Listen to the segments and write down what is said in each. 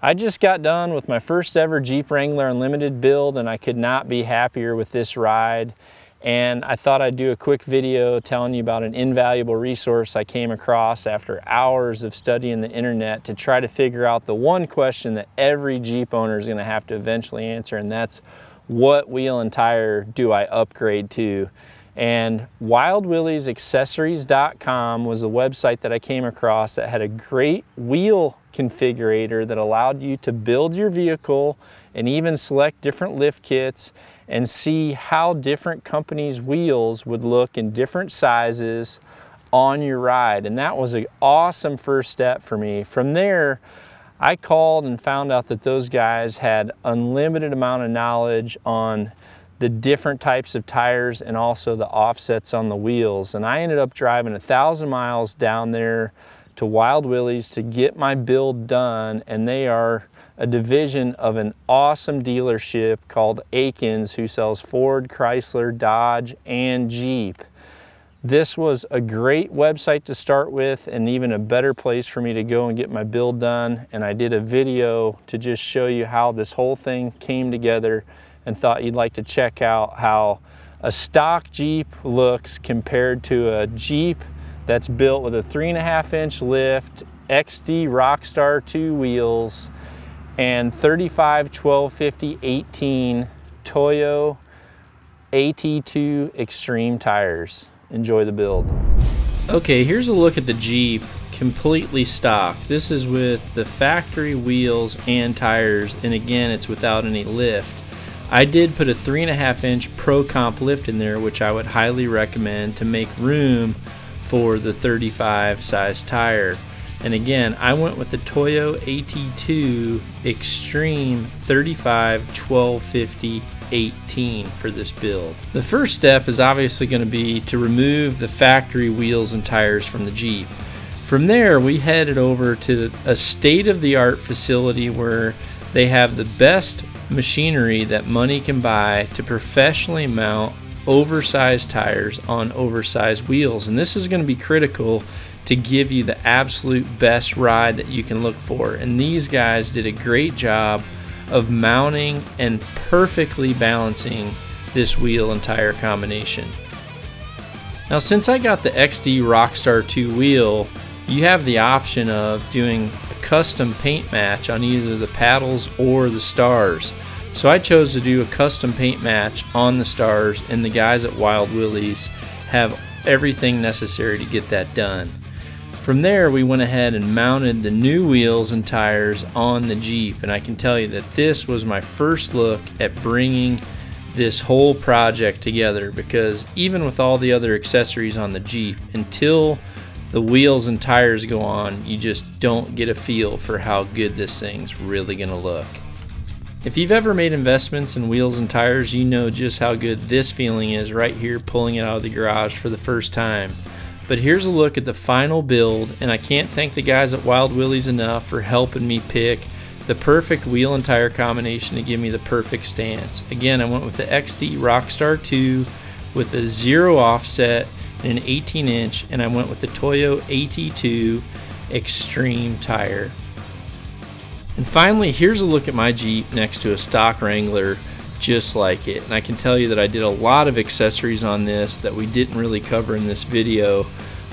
I just got done with my first ever Jeep Wrangler Unlimited build, and I could not be happier with this ride. And I thought I'd do a quick video telling you about an invaluable resource I came across after hours of studying the internet to try to figure out the one question that every Jeep owner is going to have to eventually answer, and that's what wheel and tire do I upgrade to? And WildWilliesAccessories.com was the website that I came across that had a great wheel configurator that allowed you to build your vehicle and even select different lift kits and see how different companies' wheels would look in different sizes on your ride. And that was an awesome first step for me. From there, I called and found out that those guys had unlimited amount of knowledge on the different types of tires and also the offsets on the wheels. And I ended up driving 1,000 miles down there to Wild Willie's to get my build done, and they are a division of an awesome dealership called Akins, who sells Ford, Chrysler, Dodge, and Jeep. This was a great website to start with and even a better place for me to go and get my build done. And I did a video to just show you how this whole thing came together, and thought you'd like to check out how a stock Jeep looks compared to a Jeep that's built with a 3.5-inch lift, XD Rockstar2 wheels, and 35 1250 18 Toyo AT2 Extreme tires. Enjoy the build. Okay, here's a look at the Jeep completely stock. This is with the factory wheels and tires, and again, it's without any lift. I did put a 3.5-inch Pro Comp lift in there, which I would highly recommend to make room for the 35 size tire. And again, I went with the Toyo AT2 Extreme 35 1250 18 for this build. The first step is obviously going to be to remove the factory wheels and tires from the Jeep. From there, we headed over to a state-of-the-art facility where they have the best machinery that money can buy to professionally mount oversized tires on oversized wheels. And this is going to be critical to give you the absolute best ride that you can look for. And these guys did a great job of mounting and perfectly balancing this wheel and tire combination. Now, since I got the XD Rockstar2 wheel, you have the option of doing a custom paint match on either the paddles or the stars. So I chose to do a custom paint match on the stars, and the guys at Wild Willie's have everything necessary to get that done. From there, we went ahead and mounted the new wheels and tires on the Jeep, and I can tell you that this was my first look at bringing this whole project together, because even with all the other accessories on the Jeep, until the wheels and tires go on, you just don't get a feel for how good this thing's really gonna look. If you've ever made investments in wheels and tires, you know just how good this feeling is right here pulling it out of the garage for the first time. But here's a look at the final build, and I can't thank the guys at Wild Willie's enough for helping me pick the perfect wheel and tire combination to give me the perfect stance. Again, I went with the XD Rockstar2 with a 0 offset and an 18-inch, and I went with the Toyo AT2 Extreme tire. And finally, here's a look at my Jeep next to a stock Wrangler just like it. And I can tell you that I did a lot of accessories on this that we didn't really cover in this video,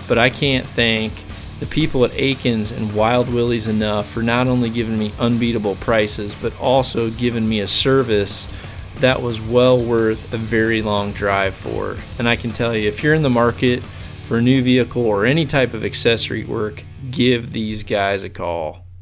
but I can't thank the people at Akins and Wild Willie's enough for not only giving me unbeatable prices, but also giving me a service that was well worth a very long drive for. And I can tell you, if you're in the market for a new vehicle or any type of accessory work, give these guys a call.